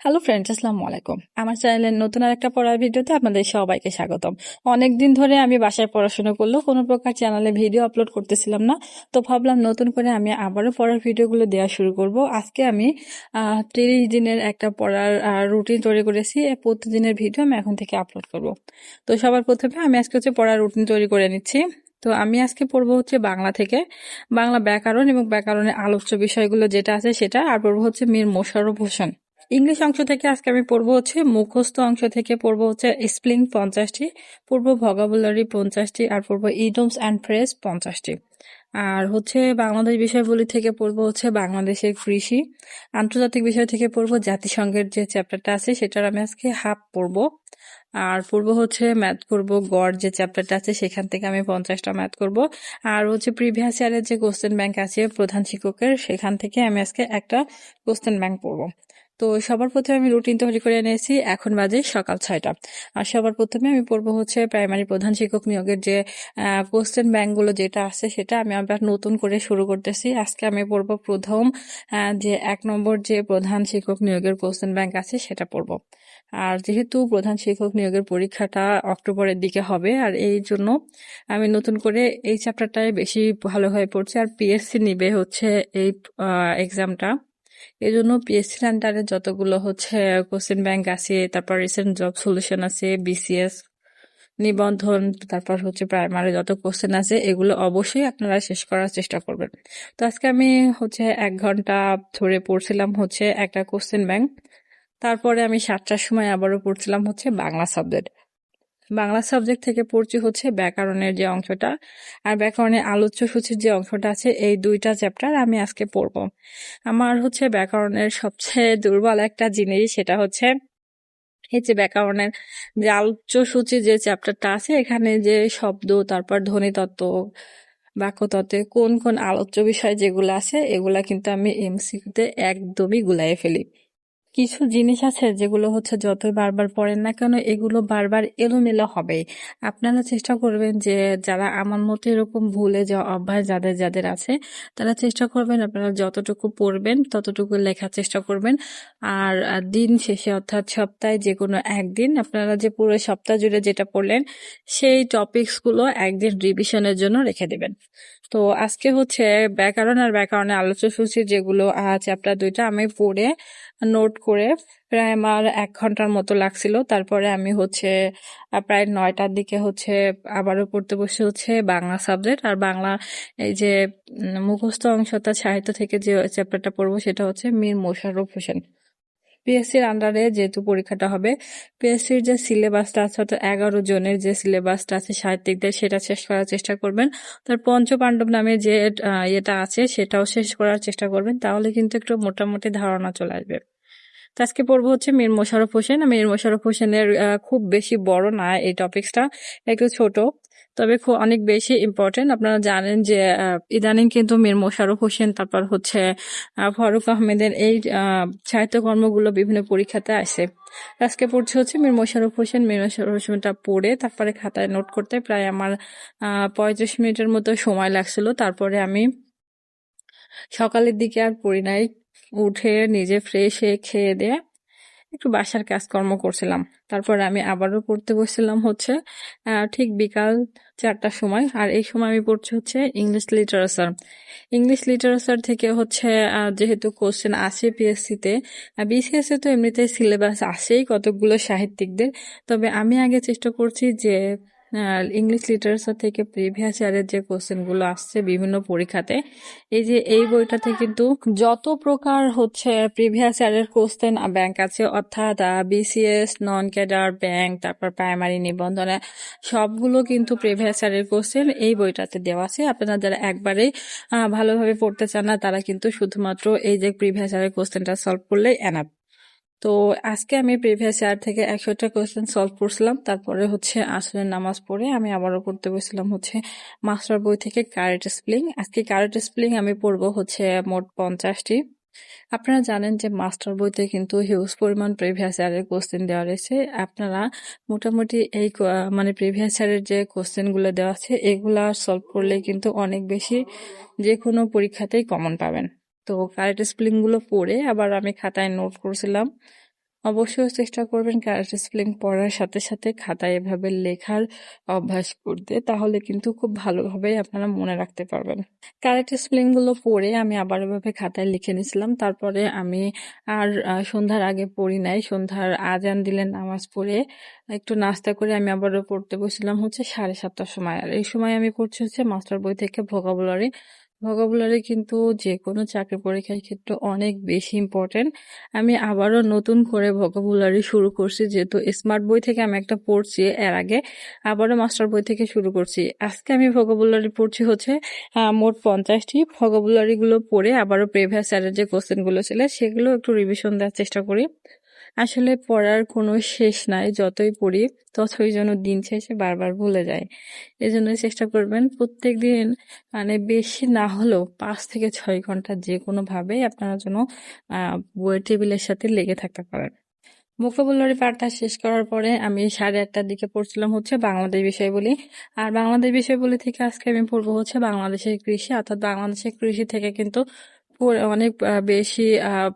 Hello friends, আসসালামু আলাইকুম। আমার চ্যানেলের নতুন আরেকটা পড়ার ভিডিওতে আপনাদের সবাইকে স্বাগতম। অনেকদিন ধরে আমি বাসায় পড়াশোনা করলেও কোনো প্রকার চ্যানেলে ভিডিও আপলোড করতেছিলাম না, তো ভাবলাম নতুন করে আমি আবারও পড়ার ভিডিওগুলো দেওয়া শুরু করব। আজকে আমি 30 দিনের একটা পড়ার রুটিন তৈরি করেছি। প্রতিদিনের ভিডিও আমি এখন থেকে আপলোড করব। তো সবার প্রথমে আমি আজকে পড়ার রুটিন তৈরি করে নিচ্ছি। তো আমি আজকে পড়বো বাংলা থেকে, বাংলা ব্যাকরণ এবং ব্যাকরণের আলোচ্য বিষয়গুলো যেটা আছে সেটা, আর পড়বো মীর মোশাররফ হোসেন। ইংলিশ অংশ থেকে আজকে আমি পড়বো মুখস্থ অংশ থেকে পড়বো স্প্লিং 50টি, পড়বো ভোকাবুলারি 50টি, আর পড়বো ইডিয়মস অ্যান্ড ফ্রেজ 50টি। আর বাংলাদেশ বিষয়বলি থেকে পড়বো বাংলাদেশের কৃষি। আন্তর্জাতিক বিষয় থেকে পড়বো জাতিসংঘের যে চ্যাপ্টারটা আছে সেটার আমি আজকে হাফ পড়বো। আর পড়বো ম্যাথ করবো, গড় যে চ্যাপ্টারটা আছে সেখান থেকে আমি 50টা ম্যাথ করবো। আর প্রিভিয়াস ইয়ারের যে কোশ্চেন ব্যাংক আছে প্রধান শিক্ষকের, সেখান থেকে আমি আজকে একটা কোশ্চেন ব্যাংক পড়বো। তো সবার প্রথমে আমি রুটিন তৈরি করে নিয়েছি, এখন বাজে সকাল 6টা। আর সবার প্রথমে আমি পড়বো প্রাইমারি প্রধান শিক্ষক নিয়োগের যে কোশ্চেন ব্যাংকগুলো যেটা আছে সেটা আমি আবার নতুন করে শুরু করতেছি। আজকে আমি পড়বো প্রথম যে 1 নম্বর যে প্রধান শিক্ষক নিয়োগের কোশ্চেন ব্যাংক আছে সেটা পড়বো। আর যেহেতু প্রধান শিক্ষক নিয়োগের পরীক্ষাটা অক্টোবরের দিকে হবে, আর এই জন্য আমি নতুন করে এই চ্যাপ্টারটাই বেশি ভালোভাবে পড়ছি। আর পিএসসি নিবে এই এক্সামটা, এই জন্য পিএসসির আন্ডারে যতগুলো কোশ্চেন ব্যাংক আছে, তারপর রিসেন্ট জব সলিউশন আছে, বিসিএস নিবন্ধন, তারপর প্রাইমারি যত কোশ্চেন আছে এগুলো অবশ্যই আপনারা শেষ করার চেষ্টা করবেন। তো আজকে আমি 1 ঘন্টা ধরে পড়ছিলাম একটা কোশ্চেন ব্যাংক। তারপরে আমি 7টার সময় আবারও পড়ছিলাম বাংলা সাবজেক্ট। বাংলা সাবজেক্ট থেকে পড়ছি ব্যাকরণের যে অংশটা, আর ব্যাকরণের আলোচ্য সূচির যে অংশটা আছে, এই 2টা চ্যাপ্টার আমি আজকে পড়বো। আমার ব্যাকরণের সবচেয়ে দুর্বল একটা জিনিস, সেটা এই যে ব্যাকরণের যে আলোচ্য সূচি যে চ্যাপ্টারটা আছে, এখানে যে শব্দ, তারপর ধ্বনিতত্ত্ব, বাক্যতত্ত্বে কোন কোন আলোচ্য বিষয় যেগুলো আছে এগুলা কিন্তু আমি এমসিকিউতে একদমই গুলাইয়ে ফেলি। কিছু জিনিস আছে যেগুলো যতই বারবার পড়েন না কেন এগুলো বারবার এলোমেলো হবে। আপনারা চেষ্টা করবেন যে যারা আমার মতো এরকম ভুলে যাওয়া অভ্যাস যাদের যাদের আছে, তারা চেষ্টা করবেন আপনারা যতটুকু পড়বেন ততটুকু লেখার চেষ্টা করবেন। আর দিন শেষে অর্থাৎ সপ্তাহে যে কোনো একদিন আপনারা যে পুরো সপ্তাহ জুড়ে যেটা পড়লেন সেই টপিকস গুলো একদিন রিভিশনের জন্য রেখে দেবেন। তো আজকে ব্যাকরণ আর ব্যাকরণের আলোচ্য সূচির যেগুলো চ্যাপ্টার 2টা আমি পড়ে নোট করে প্রায় আমার 1 ঘন্টার মতো লাগছিল। তারপরে আমি প্রায় 9টার দিকে আবারও পড়তে বসে বাংলা সাবজেক্ট। আর বাংলা এই যে মুখস্থ অংশটা সাহিত্য থেকে যে চ্যাপ্টারটা পড়বো সেটা মীর মোশাররফ হোসেন। পিএসসির আন্ডারে যেহেতু পরীক্ষাটা হবে, পিএসসির যে সিলেবাসটা আছে অর্থাৎ 11 জনের যে সিলেবাসটা আছে সাহিত্যিকদের, সেটা শেষ করার চেষ্টা করবেন। তার পঞ্চপাণ্ডব নামে যে ইয়েটা আছে সেটাও শেষ করার চেষ্টা করবেন, তাহলে কিন্তু একটু মোটামুটি ধারণা চলে আসবে। তো আজকে পড়বো মীর মোশাররফ হোসেন। মীর মোশাররফ হোসেনের খুব বেশি বড় না এই টপিকসটা, একটু ছোট, তবে অনেক বেশি ইম্পর্টেন্ট। আপনারা জানেন যে ইদানিং কিন্তু মীর মোশাররফ হোসেন, তারপর ফারুক আহমেদের এই সাহিত্যকর্মগুলো বিভিন্ন পরীক্ষাতে আসে। আজকে পড়ছে মীর মোশাররফ হোসেন। মীর মোশাররফ হোসেনটা পড়ে তারপরে খাতায় নোট করতে প্রায় আমার 35 মিনিটের মতো সময় লাগছিল। তারপরে আমি সকালের দিকে আর পড়ি নাই, উঠে নিজে ফ্রেশ হয়ে খেয়ে দিয়ে একটু বাসার কাজকর্ম করছিলাম। তারপরে আমি আবারও পড়তে বসছিলাম ঠিক বিকাল 4টার সময়। আর এই সময় আমি পড়ছি ইংলিশ লিটারেচার। ইংলিশ লিটারেচার থেকে যেহেতু কোশ্চেন আসে পিএসসি তে, বিসিএস এ তো এমনিতে সিলেবাস আসেই কতগুলো সাহিত্যিকদের, তবে আমি আগে চেষ্টা করছি যে ইংলিশ লিটারেচার থেকে প্রিভিয়াস ইয়ারের যে কোশ্চেন গুলো আসছে বিভিন্ন পরীক্ষাতে, এই যে এই বইটাতে কিন্তু যত প্রকার প্রিভিয়াস ইয়ারের কোশ্চেন ব্যাংক আছে, অর্থাৎ বিসিএস, নন ক্যাডার, ব্যাংক, তারপর প্রাইমারি নিবন্ধনে সবগুলো কিন্তু প্রিভিয়াস ইয়ারের কোশ্চেন এই বইটাতে দেওয়া আছে। আপনারা যারা একবারেই ভালোভাবে পড়তে চান না, তারা কিন্তু শুধুমাত্র এই যে প্রিভিয়াস ইয়ারের কোশ্চেনটা সলভ করলেই এনাফ। তো আজকে আমি প্রিভিয়াস ইয়ার থেকে 100টা কোশ্চেন সলভ করছিলাম। তারপরে আসরের নামাজ পড়ে আমি আবারও পড়তে বসছিলাম মাস্টার বই থেকে কারেক্ট স্পেলিং। আজকে কারেক্ট স্পেলিং আমি পড়বো মোট 50টি। আপনারা জানেন যে মাস্টার বইতে কিন্তু হিউজ পরিমাণ প্রিভিয়াস ইয়ারের কোশ্চেন দেওয়া রয়েছে। আপনারা মোটামুটি এই মানে প্রিভিয়াস ইয়ারের যে কোশ্চেন গুলো দেওয়া আছে এগুলা সলভ করলে কিন্তু অনেক বেশি যে কোনো পরীক্ষাতেই কমন পাবেন। তো কারেক্ট স্পেলিং গুলো পড়ে আবার আমি খাতায় নোট করছিলাম। অবশ্যই চেষ্টা করবেন ক্যারাটে স্পেলিং পড়ার সাথে সাথে খাতায় এভাবে লেখার অভ্যাস করতে, তাহলে কিন্তু খুব ভালোভাবে আপনারা মনে রাখতে পারবেন। ক্যারাটে স্পেলিং গুলো পড়ে আমি আবার এভাবে খাতায় লিখে নিছিলাম। তারপরে আমি আর সন্ধ্যার আগে পড়ি নাই। সন্ধ্যার আজান দিলে নামাজ পড়ে একটু নাস্তা করে আমি আবারও পড়তে বসছিলাম হচ্ছে 7:30টার সময়। আর এই সময় আমি পড়ছি হচ্ছে মাস্টার বই থেকে ভোকাবুলারি। ভোকাবুলারি কিন্তু যেকোনো চাকরি পরীক্ষার ক্ষেত্রে অনেক বেশি ইম্পর্টেন্ট। আমি আবারও নতুন করে ভোকাবুলারি শুরু করছি, যেহেতু স্মার্ট বই থেকে আমি একটা পড়ছি এর আগে, আবারও মাস্টার বই থেকে শুরু করছি। আজকে আমি ভোকাবুলারি পড়ছি হচ্ছে মোট 50টি। ভোকাবুলারি গুলো পড়ে আবারও প্রিভিয়াস ইয়ারের যে কোশ্চেন গুলো ছিল সেগুলো একটু রিভিশন দেওয়ার চেষ্টা করি। আসলে পড়ার কোনো শেষ নাই, যতই পড়ি ততই যেন দিন শেষে বারবার ভুলে যায়। এজন্য চেষ্টা করবেন প্রত্যেকদিন, মানে বেশি না হলেও 5 থেকে 6 ঘন্টা যে কোনো ভাবে আপনারা যেন বইয়ের টেবিলের সাথে লেগে থাকতে পারেন। ভোকাবুলারি পার্টটা শেষ করার পরে আমি 8:30টার দিকে পড়ছিলাম হচ্ছে বাংলাদেশ বিষয়বলি। আর বাংলাদেশ বিষয়বলি থেকে আজকে আমি পড়বো হচ্ছে বাংলাদেশের কৃষি, অর্থাৎ বাংলাদেশের কৃষি থেকে কিন্তু অনেক বেশি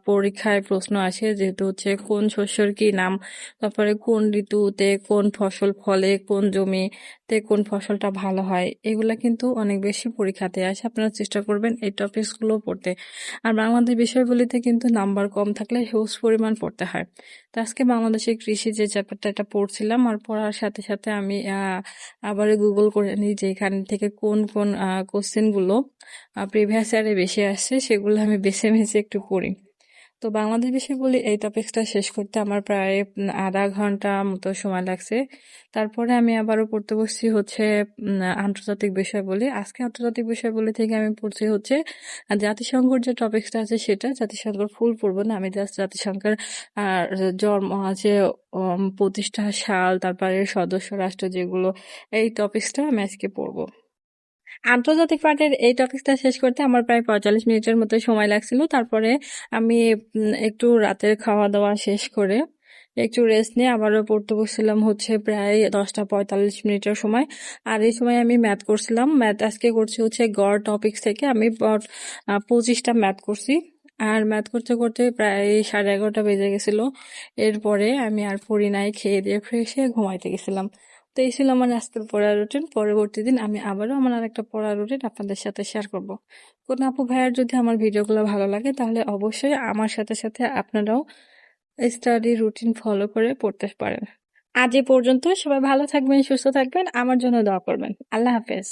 পরীক্ষায় প্রশ্ন আসে, যেহেতু হচ্ছে কোন শস্যের কি নাম, তারপরে কোন ঋতুতে কোন ফসল ফলে, কোন জমিতে কোন ফসলটা ভালো হয়, এগুলা কিন্তু অনেক বেশি পরীক্ষাতে আসে। আপনারা চেষ্টা করবেন এই টপিকস গুলো পড়তে। আর বাংলাদেশ বিষয়বলিতে কিন্তু নাম্বার কম থাকলে হিউজ পরিমাণ পড়তে হয়। তো আজকে বাংলাদেশের কৃষি যে চ্যাপ্টারটা এটা পড়ছিলাম, আর পড়ার সাথে সাথে আমি আবার গুগল করে নিই যে এখান থেকে কোন কোন কোশ্চেন গুলো প্রিভিয়াস ইয়ারে বেশি আসছে, সেগুলো আমি বেছে বেছে একটু পড়ি। তো বাংলাদেশ বিষয় বলি এই টপিকসটা শেষ করতে আমার প্রায় আধা ঘন্টা মতো সময় লাগছে। তারপরে আমি আবারও পড়তে বসছি হচ্ছে আন্তর্জাতিক বিষয় বলি। আজকে আন্তর্জাতিক বিষয় বলি থেকে আমি পড়ছি হচ্ছে জাতিসংঘের যে টপিকসটা আছে সেটা, জাতিসংঘের ফুল পড়বো না, আমি জাস্ট জাতিসংঘের আহ জন্ম আছে, প্রতিষ্ঠা সাল, তারপরে সদস্য রাষ্ট্র যেগুলো, এই টপিকসটা আমি আজকে পড়বো। আন্তর্জাতিক পার্টের এই টপিকটা শেষ করতে আমার প্রায় 45 মিনিটের মতো সময় লাগছিল। তারপরে আমি একটু রাতের খাওয়া দাওয়া শেষ করে একটু রেস্ট নিয়ে আবারও পড়তে বসছিলাম হচ্ছে প্রায় 10টা 45 মিনিটের সময়। আর এই সময় আমি ম্যাথ করছিলাম। ম্যাথ আজকে করছি হচ্ছে গড় টপিক্স থেকে। আমি 25টা ম্যাথ করছি। আর ম্যাথ করতে করতে প্রায় 11:30 বেজে গেছিল। এরপরে আমি আর পড়ি নাই, খেয়ে দিয়ে ফ্রেশ হয়ে ঘুমাইতে গেছিলাম। তো এই ছিল আমার আজকের পড়ার রুটিন। পরবর্তী দিন আমি আবারও আমার আরেকটা পড়ার রুটিন আপনাদের সাথে শেয়ার করব। কোন আপু ভাইয়ার যদি আমার ভিডিওগুলো ভালো লাগে তাহলে অবশ্যই আমার সাথে সাথে আপনারাও স্টাডি রুটিন ফলো করে পড়তে পারেন। আজ এ পর্যন্ত, সবাই ভালো থাকবেন, সুস্থ থাকবেন, আমার জন্য দোয়া করবেন। আল্লাহ হাফেজ।